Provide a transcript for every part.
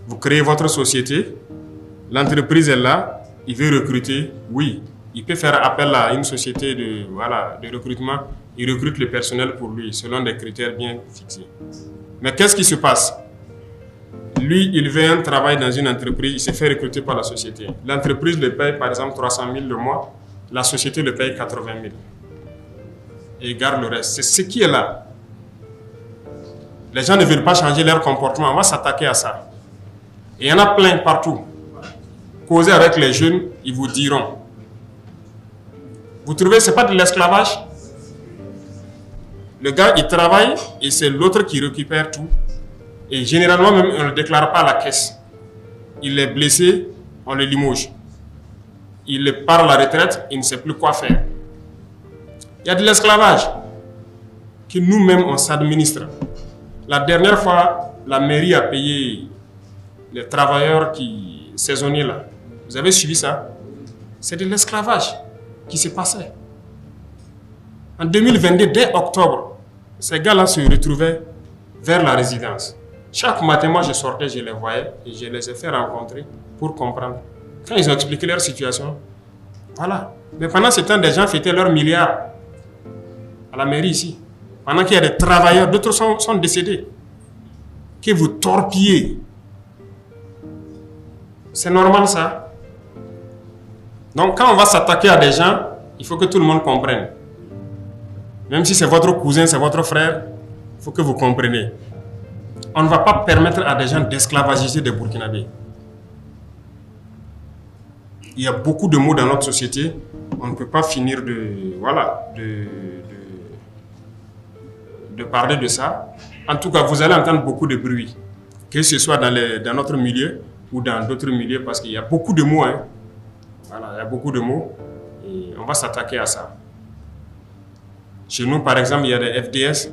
Vous créez votre société, l'entreprise est là, il veut recruter, oui. Il peut faire appel à une société de recrutement, il recrute le personnel pour lui, selon des critères bien fixés. Mais qu'est-ce qui se passe? Lui, il veut un travail dans une entreprise, il se fait recruter par la société. L'entreprise le paye par exemple 300 000 le mois, la société le paye 80 000. Et il garde le reste. C'est ce qui est là. Les gens ne veulent pas changer leur comportement, on va s'attaquer à ça. Et il y en a plein partout. Causez avec les jeunes, ils vous diront. Vous trouvez que ce n'est pas de l'esclavage? Le gars, il travaille et c'est l'autre qui récupère tout. Et généralement, même, on ne le déclare pas à la caisse. Il est blessé, on le limoge. Il part à la retraite, il ne sait plus quoi faire. Il y a de l'esclavage que nous-mêmes, on s'administre. La dernière fois, la mairie a payé les travailleurs saisonniers là. Vous avez suivi ça? C'est de l'esclavage qui se passait. En 2022, dès octobre, ces gars-là se retrouvaient vers la résidence. Chaque matin, moi, je sortais, je les voyais et je les ai fait rencontrer pour comprendre. Quand ils ont expliqué leur situation, voilà. Mais pendant ce temps, des gens fêtaient leurs milliards à la mairie ici. Pendant qu'il y a des travailleurs, d'autres sont décédés. Que vous torpillez. C'est normal ça. Donc quand on va s'attaquer à des gens, il faut que tout le monde comprenne. Même si c'est votre cousin, c'est votre frère, il faut que vous compreniez. On ne va pas permettre à des gens d'esclavagiser des Burkinabés. Il y a beaucoup de mots dans notre société. On ne peut pas finir de parler de ça. En tout cas, vous allez entendre beaucoup de bruit. Que ce soit dans notre milieu ou dans d'autres milieux, parce qu'il y a beaucoup de mots. Hein. Voilà, il y a beaucoup de mots. Et on va s'attaquer à ça. Chez nous, par exemple, il y a des FDS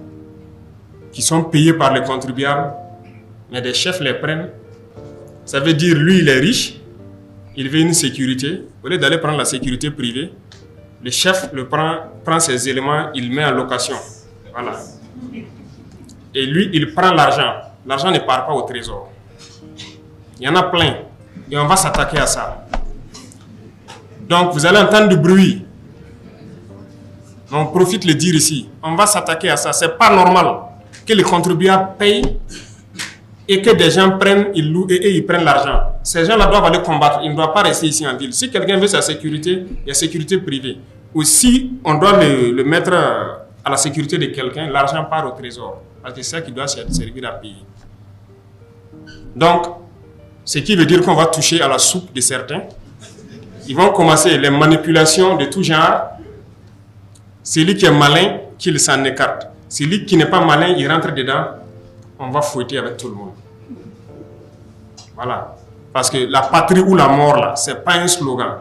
qui sont payés par les contribuables, mais des chefs les prennent. Ça veut dire, lui, il est riche, il veut une sécurité. Au lieu d'aller prendre la sécurité privée, le chef prend ses éléments, il met en location. Voilà. Et lui, il prend l'argent. L'argent ne part pas au trésor. Il y en a plein. Et on va s'attaquer à ça. Donc, vous allez entendre du bruit. On profite de le dire ici. On va s'attaquer à ça. Ce n'est pas normal que les contribuables payent et que des gens prennent, ils louent et ils prennent l'argent. Ces gens-là doivent aller combattre. Ils ne doivent pas rester ici en ville. Si quelqu'un veut sa sécurité, il y a sécurité privée. Ou si on doit le mettre à la sécurité de quelqu'un, l'argent part au trésor. Parce que c'est ça qui doit servir à payer. Donc, ce qui veut dire qu'on va toucher à la soupe de certains. Ils vont commencer les manipulations de tout genre. Celui qui est malin, qu'il s'en écarte. Celui qui n'est pas malin, il rentre dedans. On va fouetter avec tout le monde. Voilà. Parce que la patrie ou la mort, là, ce n'est pas un slogan.